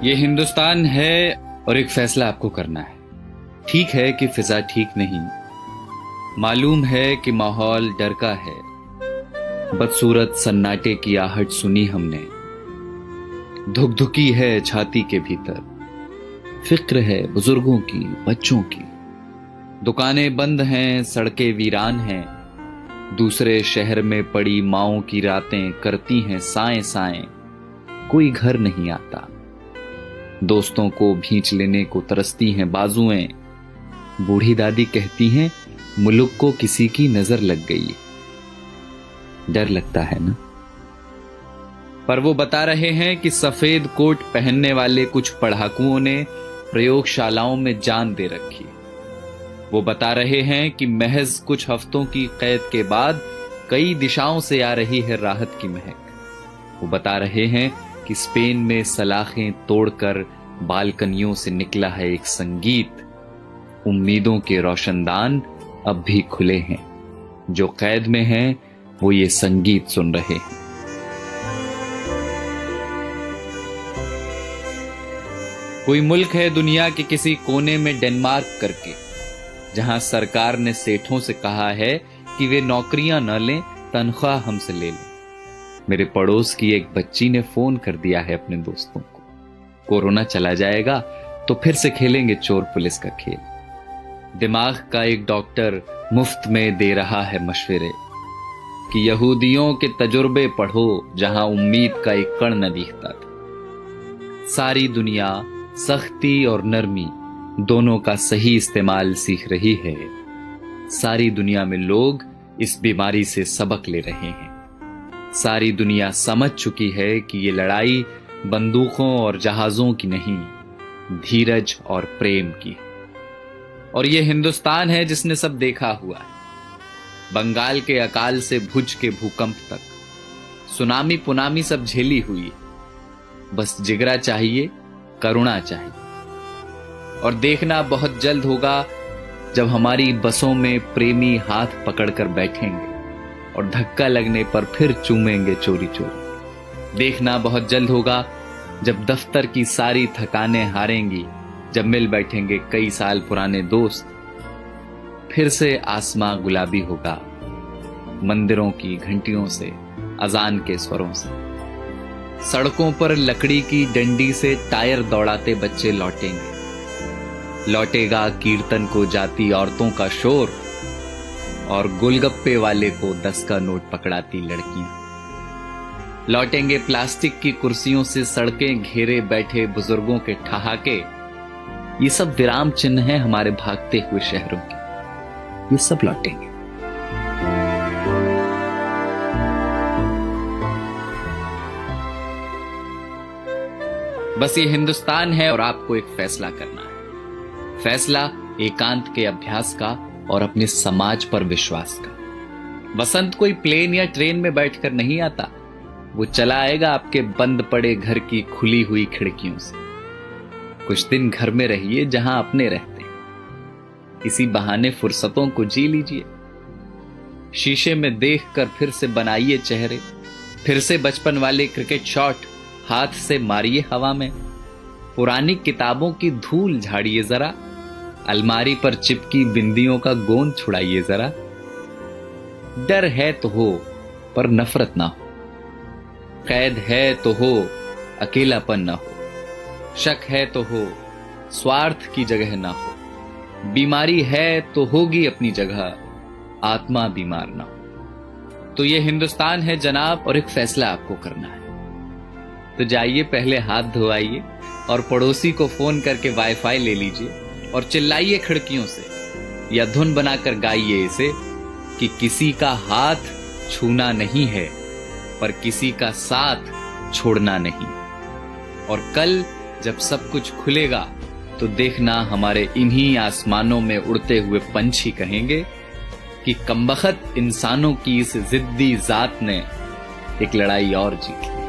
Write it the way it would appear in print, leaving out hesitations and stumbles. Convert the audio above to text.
ये हिंदुस्तान है और एक फैसला आपको करना है। ठीक है कि फिजा ठीक नहीं, मालूम है कि माहौल डर का है। बदसूरत सन्नाटे की आहट सुनी हमने, धुकधुकी है छाती के भीतर। फिक्र है बुजुर्गों की, बच्चों की। दुकानें बंद हैं, सड़कें वीरान हैं। दूसरे शहर में पड़ी माओं की रातें करती हैं साएं साएं। कोई घर नहीं आता, दोस्तों को भींच लेने को तरसती हैं बाजुएं। बूढ़ी दादी कहती हैं मुल्क को किसी की नजर लग गई। डर लगता है ना? पर वो बता रहे हैं कि सफेद कोट पहनने वाले कुछ पढ़ाकुओं ने प्रयोगशालाओं में जान दे रखी। वो बता रहे हैं कि महज कुछ हफ्तों की कैद के बाद कई दिशाओं से आ रही है राहत की महक। वो बता रहे हैं कि स्पेन में सलाखें तोड़कर बालकनियों से निकला है एक संगीत। उम्मीदों के रोशनदान अब भी खुले हैं। जो कैद में हैं वो ये संगीत सुन रहे हैं। कोई मुल्क है दुनिया के किसी कोने में डेनमार्क करके, जहां सरकार ने सेठों से कहा है कि वे नौकरियां न लें, तनख्वाह हमसे ले लें। मेरे पड़ोस की एक बच्ची ने फोन कर दिया है अपने दोस्तों को, कोरोना चला जाएगा तो फिर से खेलेंगे चोर पुलिस का खेल। दिमाग का एक डॉक्टर मुफ्त में दे रहा है मशवरे कि यहूदियों के तजुर्बे पढ़ो जहां उम्मीद का एक कण न दिखता था। सारी दुनिया सख्ती और नरमी दोनों का सही इस्तेमाल सीख रही है। सारी दुनिया में लोग इस बीमारी से सबक ले रहे हैं। सारी दुनिया समझ चुकी है कि ये लड़ाई बंदूकों और जहाजों की नहीं, धीरज और प्रेम की है। और ये हिंदुस्तान है जिसने सब देखा हुआ है। बंगाल के अकाल से भुज के भूकंप तक, सुनामी पुनामी सब झेली हुई है। बस जिगरा चाहिए, करुणा चाहिए। और देखना बहुत जल्द होगा जब हमारी बसों में प्रेमी हाथ पकड़कर बैठेंगे और धक्का लगने पर फिर चूमेंगे चोरी चोरी। देखना बहुत जल्द होगा जब दफ्तर की सारी थकानें हारेंगी, जब मिल बैठेंगे कई साल पुराने दोस्त। फिर से आसमां गुलाबी होगा, मंदिरों की घंटियों से, अजान के स्वरों से। सड़कों पर लकड़ी की डंडी से टायर दौड़ाते बच्चे लौटेंगे। लौटेगा कीर्तन को जाती औरतों का शोर और गोलगप्पे वाले को 10 का नोट पकड़ाती लड़कियां। लौटेंगे प्लास्टिक की कुर्सियों से सड़कें घेरे बैठे बुजुर्गों के ठहाके। ये सब विराम चिन्ह हैं हमारे भागते हुए शहरों के। ये सब लौटेंगे। बस ये हिंदुस्तान है और आपको एक फैसला करना है। फैसला एकांत के अभ्यास का और अपने समाज पर विश्वास का। वसंत कोई प्लेन या ट्रेन में बैठकर नहीं आता, वो चला आएगा आपके बंद पड़े घर की खुली हुई खिड़कियों से। कुछ दिन घर में रहिए जहां अपने रहते हैं। इसी बहाने फुर्सतों को जी लीजिए। शीशे में देखकर फिर से बनाइए चेहरे। फिर से बचपन वाले क्रिकेट शॉट हाथ से मारिए हवा में। पुरानी किताबों की धूल झाड़िए जरा। अलमारी पर चिपकी बिंदियों का गोंद छुड़ाइए जरा। डर है तो हो पर नफरत ना हो। कैद है तो हो, अकेलापन ना हो। शक है तो हो, स्वार्थ की जगह ना हो। बीमारी है तो होगी अपनी जगह, आत्मा बीमार ना हो। तो ये हिंदुस्तान है जनाब और एक फैसला आपको करना है। तो जाइए पहले हाथ धोआइए और पड़ोसी को फोन करके वाईफाई ले लीजिए और चिल्लाइए खिड़कियों से या धुन बनाकर गाइए इसे कि किसी का हाथ छूना नहीं है पर किसी का साथ छोड़ना नहीं। और कल जब सब कुछ खुलेगा तो देखना हमारे इन्हीं आसमानों में उड़ते हुए पंछी कहेंगे कि कमबख्त इंसानों की इस जिद्दी जात ने एक लड़ाई और जीत ली।